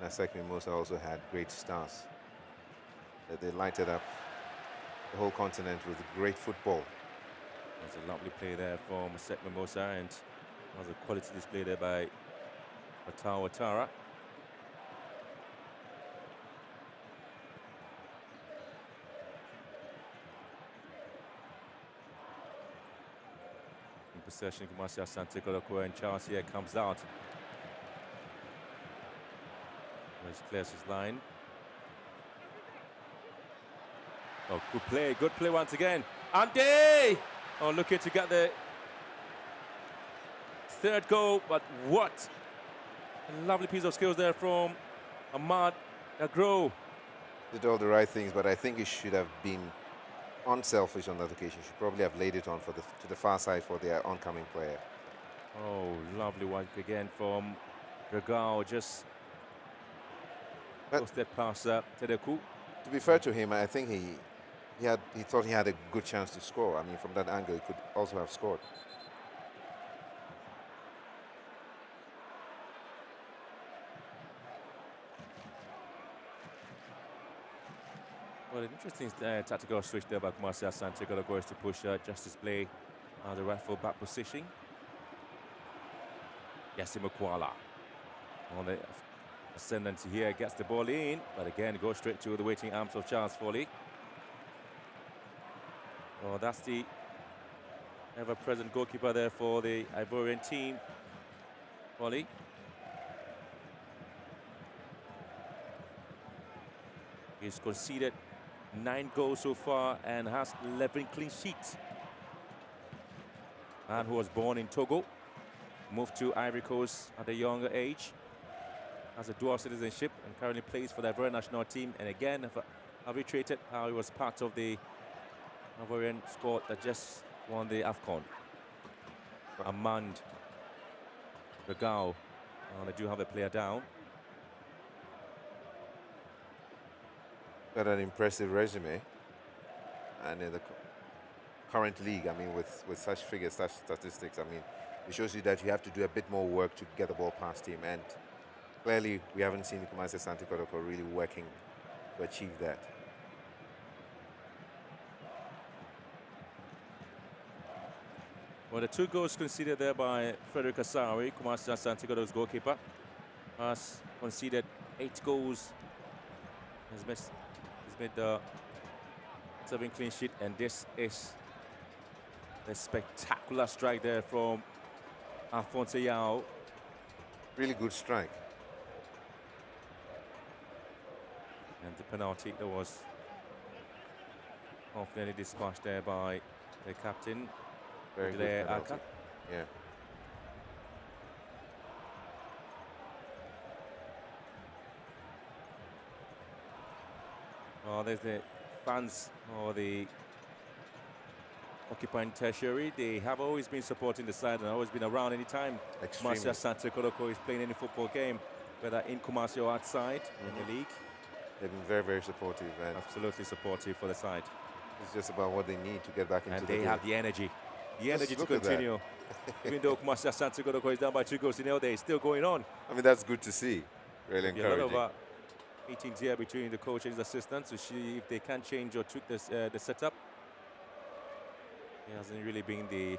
And ASEC Mimosa also had great stars. They lighted up the whole continent with great football. There's a lovely play there from ASEC Mimosa, and was a quality display there by Watara Watara. In possession, Kumasi Asante KOTOKO, and Charles here comes out. He clears his line. Oh, good play once again. Ante! Oh, looking to get the third goal, but what a lovely piece of skills there from Ahmad Agro. Did all the right things, but I think he should have been unselfish on that occasion. Should probably have laid it on to the far side for their oncoming player. Oh, lovely one again from Regao. Just step past Tedeku. To be fair to him, I think he thought he had a good chance to score. I mean, from that angle, he could also have scored. Well, an interesting tactical switch there by Kumasi Asante KOTOKO is to push Justice Play the right full back position. Yassima Kuala on the ascendant here, gets the ball in, but again goes straight to the waiting arms of Charles Foley. Oh, that's the ever-present goalkeeper there for the Ivorian team, Foley. He's conceded 9 goals so far and has 11 clean sheets. Man who was born in Togo, moved to Ivory Coast at a younger age, has a dual citizenship and currently plays for the Ivorian national team. And again, I've reiterated how he was part of the Ivorian squad that just won the AFCON. Amand Regao, they do have a player down. Got an impressive resume, and in the current league, I mean, with such figures, such statistics, I mean, it shows you that you have to do a bit more work to get the ball past him, and clearly we haven't seen Kumasi Asante KOTOKO really working to achieve that. Well, the 2 goals conceded there by Frederick Asari, Kumasi Asante KOTOKO's goalkeeper, has conceded 8 goals. He's made the 7 clean sheet, and this is a spectacular strike there from Alphonse Yao. Really good strike. And the penalty that was confidently dispatched there by the captain. Very good penalty. Yeah. Well, there's the fans or the occupying tertiary. They have always been supporting the side and always been around anytime Kumasi Asante KOTOKO is playing any football game, whether in Kumasi or outside in the league. They've been very, very supportive. And absolutely supportive for the side. It's just about what they need to get back into the game. And they have the energy. the energy to look at that. continue. Even though Kumasi Asante Kotoko is down by 2-0, they're still going on. I mean, that's good to see. Really There'll be a lot encouraging. of meetings here between the coach and his assistants to see if they can change or tweak this, the setup. It hasn't really been the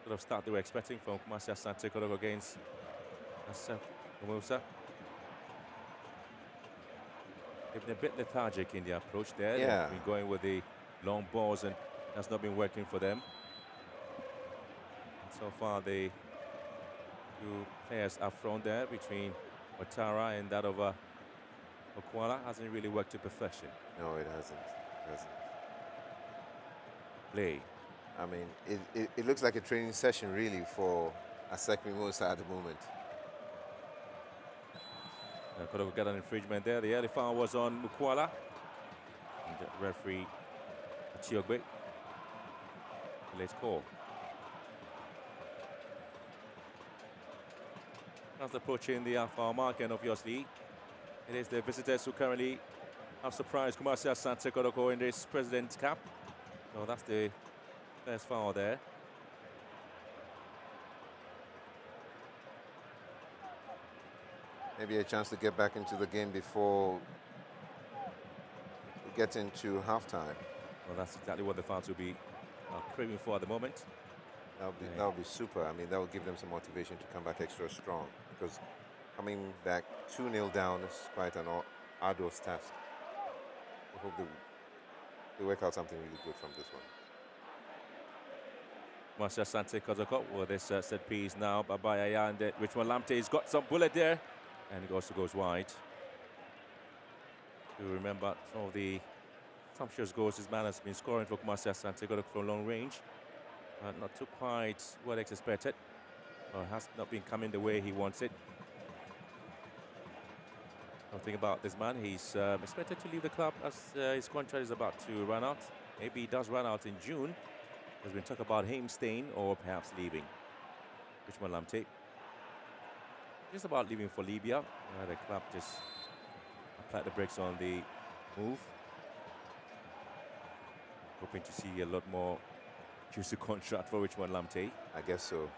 sort of start they were expecting from Kumasi Asante Kotoko against ASEC Musa. They've been a bit lethargic in their approach there. Yeah. They've been going with the long balls, and that's not been working for them. And so far, the two players up front there between Ouattara and that of Okwala hasn't really worked to perfection. No, it hasn't. It hasn't. Play. I mean, it looks like a training session really for ASEC Musa at the moment. Could have got an infringement there. The early foul was on Mukwala. And the referee Chiogbe. Let's call. That's approaching the half-hour mark, and obviously it is the visitors who currently have surprised Kumasi Asante Kotoko in this President's Cup. So that's the first foul there. Maybe a chance to get back into the game before we get into halftime. Well, that's exactly what the fans will be craving for at the moment. That would be super. I mean, that would give them some motivation to come back extra strong, because coming back 2-0 down is quite an arduous task. I hope they work out something really good from this one. Kumasi Asante Kotoko with this set piece now. Babayaya and Richmond Lamptey's got some bullet there. And it also goes wide. You remember some of the sumptuous goals this man has been scoring for Kumasi Asante Kotoko from long range. Not too quite what is expected. Has not been coming the way he wants it. Something about this man, he's expected to leave the club as his contract is about to run out. Maybe he does run out in June. There's been talk about him staying or perhaps leaving. Richmond Lamptey. Just about leaving for Libya. The club just applied the brakes on the move. Hoping to see a lot more juicy contract for Richmond Lamptey. I guess so.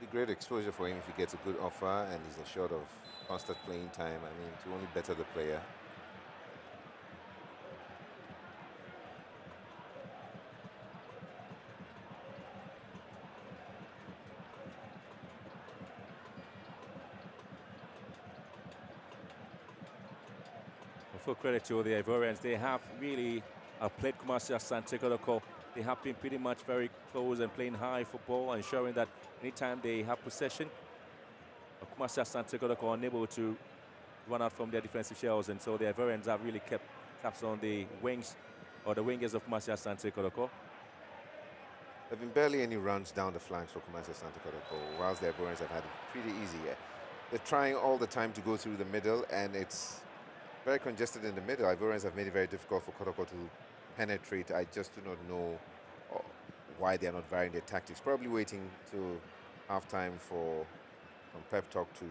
Be great exposure for him if he gets a good offer and he's assured of constant playing time. I mean, to only better the player. Full credit to the Ivorians. They have really played Kumasi Asante Kotoko. They have been pretty much very close and playing high football, ensuring that anytime they have possession, Kumasi Asante Kotoko are unable to run out from their defensive shells, and so the Ivorians have really kept tabs on the wings or the wingers of Kumasi Asante Kotoko. There have been barely any runs down the flanks for Kumasi Asante Kotoko, whilst the Ivorians have had it pretty easy. They're trying all the time to go through the middle, and it's very congested in the middle. Ivorians have made it very difficult for Kotoko to penetrate. I just do not know why they're not varying their tactics. Probably waiting till halftime for some pep talk to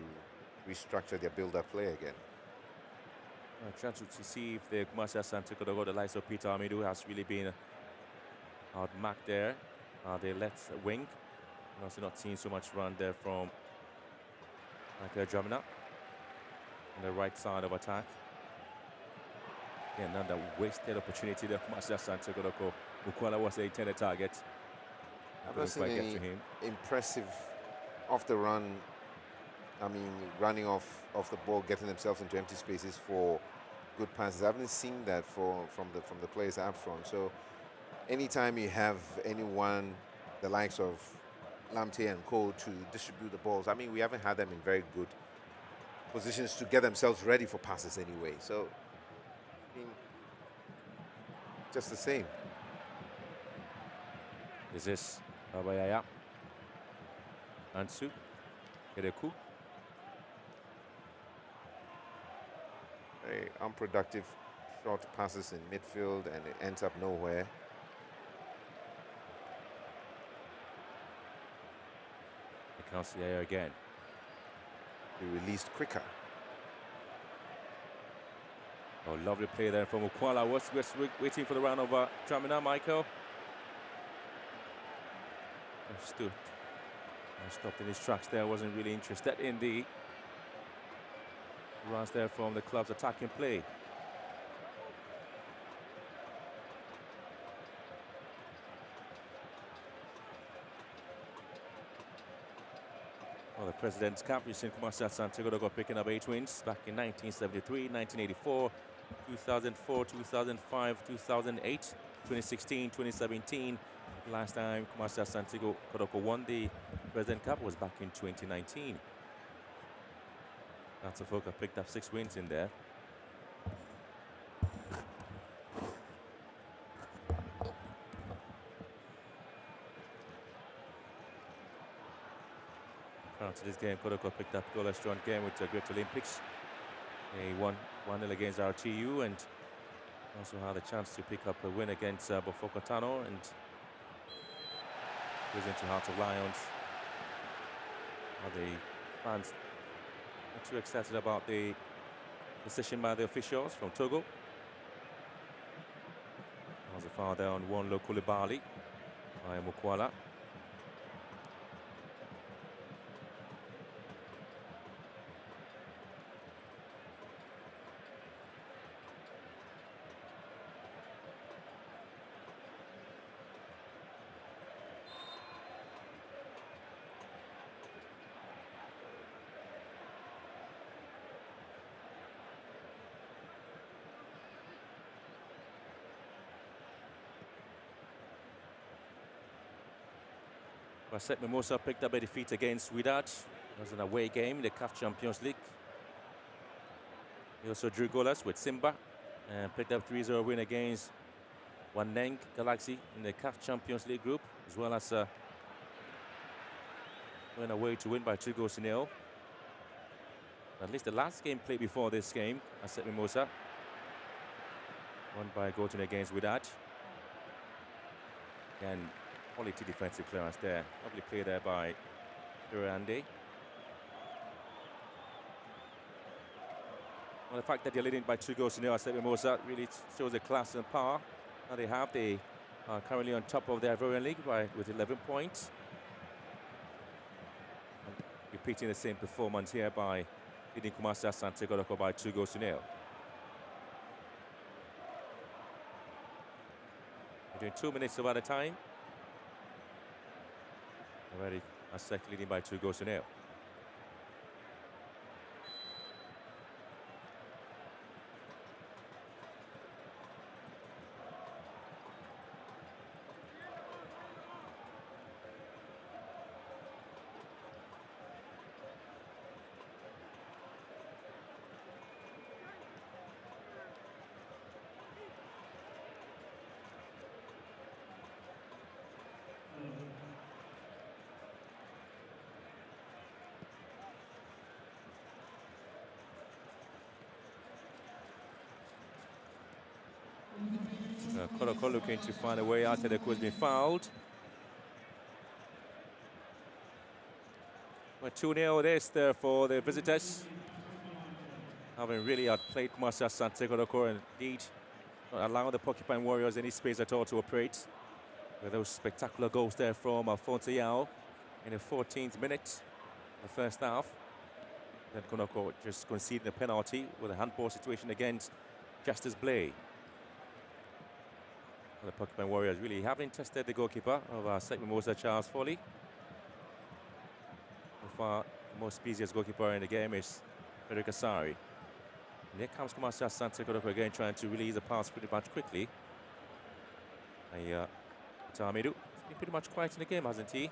restructure their build-up play again. Trying to see if the Kumasi Asante Kotoko, the likes of Peter Amidu, has really been outmarked there. They left wing. I'm also not seeing so much run there from Michael Jamina on the right side of attack. Yeah, another wasted opportunity there. Kumasi Asante Kotoko. Mukwala was the intended target. I've not seen any impressive off the run. I mean, running off the ball, getting themselves into empty spaces for good passes. I haven't seen that from the players up front. So, anytime you have anyone, the likes of Lamptey and Co, to distribute the balls, I mean, we haven't had them in very good positions to get themselves ready for passes anyway. So, I mean, just the same. Is this Babayaya? Ansu? Kereku? Very unproductive short passes in midfield, and it ends up nowhere. Councillor again. Be released quicker. Oh, lovely play there from Mukwala. We're waiting for the round of Dramina, Michael. Stood. Stopped in his tracks there. Wasn't really interested in the runs there from the club's attacking play. Well, the President's Cup, you've seen Kumasi Asante Kotoko picking up 8 wins back in 1973, 1984, 2004, 2005, 2008, 2016, 2017. The last time Kumasi Asante Kotoko won the President Cup was back in 2019. Atafoka picked up 6 wins in there. Prior to this game, Kotoko picked up a goalless drawn game with the Great Olympics. They won 1-0 against RTU and also had a chance to pick up a win against Bofoko Tano and goes into Heart of Lions. The fans not too excited about the decision by the officials from Togo. There was a foul there on one local Koulibaly by Mukwala. ASEC Mimosa picked up a defeat against Wydad. It was an away game in the CAF Champions League. He also drew goalless with Simba and picked up 3-0 win against Waneng Galaxy in the CAF Champions League group, as well as went away to win by 2-0. At least the last game played before this game, ASEC Mimosa won by Goten against Wydad. And quality defensive clearance there. Lovely play there by Durande. Well, the fact that they're leading by 2-0, ASEC Mimosa really shows the class and power that they have. They are currently on top of the Ivorian League with 11 points. And repeating the same performance here by leading Kumasi Asante Kotoko by 2-0. We're doing 2 minutes of other time. Already ASEC leading by 2-0. KOTOKO looking to find a way out. ASEC has been fouled. Well, 2-0 it is there for the visitors. Having really outplayed Kumasi Asante Kotoko and indeed not allowing the Porcupine Warriors any space at all to operate. With those spectacular goals there from Alphonse Yao in the 14th minute of the first half. Then KOTOKO just conceding a penalty with a handball situation against Justice Blay. The Porcupine Warriors really haven't tested the goalkeeper of ASEC Mimosa, Charles Foley. So far, the most speediest goalkeeper in the game is Frederick Asari. And here comes Kumasi Asante Kotoko again, trying to release the pass pretty much quickly. Tamidu, he's been pretty much quiet in the game, hasn't he?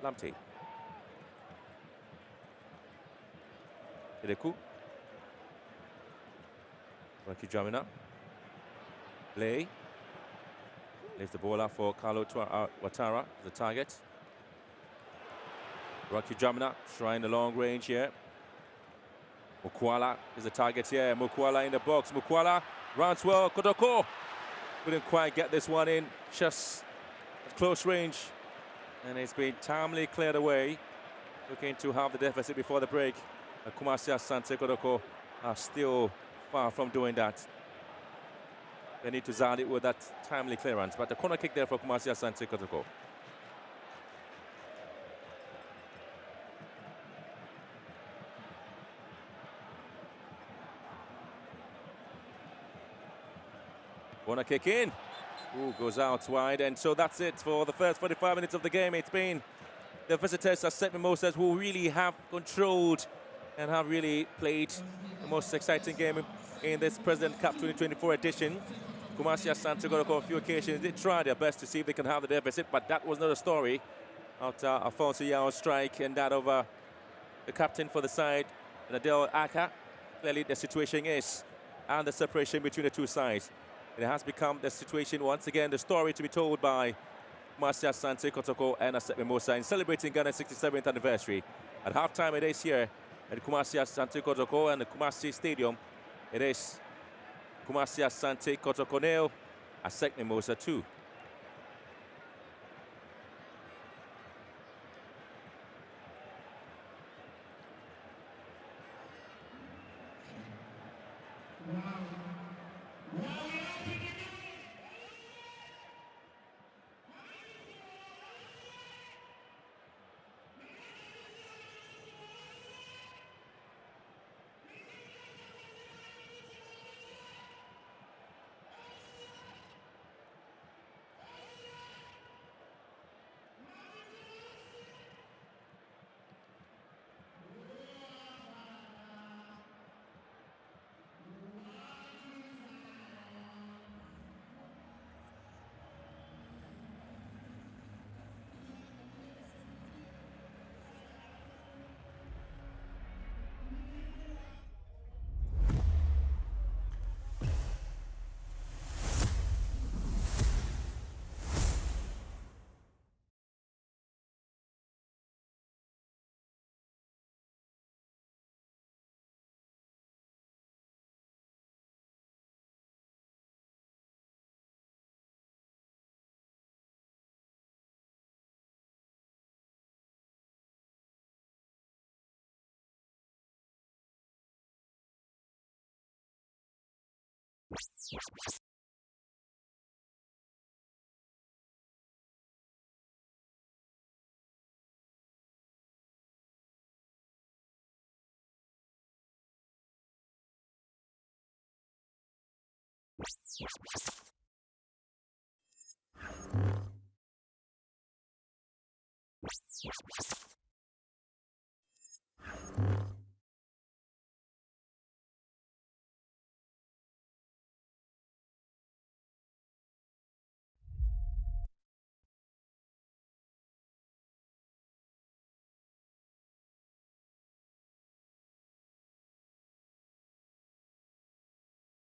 Lamte. Ideku. Rocky Dramina. Blay. Leaves the ball out for Carlo Ouattara, the target. Rocky Dramina trying the long range here. Mukwala is the target here. Mukwala in the box. Mukwala runs well. KOTOKO couldn't quite get this one in. Just at close range. And it's been timely cleared away. Looking to have the deficit before the break. Kumasi Asante KOTOKO are still far from doing that. They need to zard it with that timely clearance. But the corner kick there for Kumasi Asante KOTOKO. Corner kick in. Ooh, goes out wide. And so that's it for the first 45 minutes of the game. It's been the visitors, ASEC Mimosas, who really have controlled and have really played the most exciting game in this President Cup 2024 edition. Kumasi Asante KOTOKO on a few occasions did try their best to see if they can have the deficit, but that was not a story after Alfonso Yao's strike and that of the captain for the side, Nadel Aka. Clearly the situation is, and the separation between the two sides. It has become the situation once again, the story to be told by Kumasi Asante KOTOKO and ASEC Mimosa in celebrating Ghana's 67th anniversary. At halftime it is here at Kumasi Asante KOTOKO and the Kumasi Stadium. It is Kumasi Asante KOTOKO 0, ASEC Mimosa 2.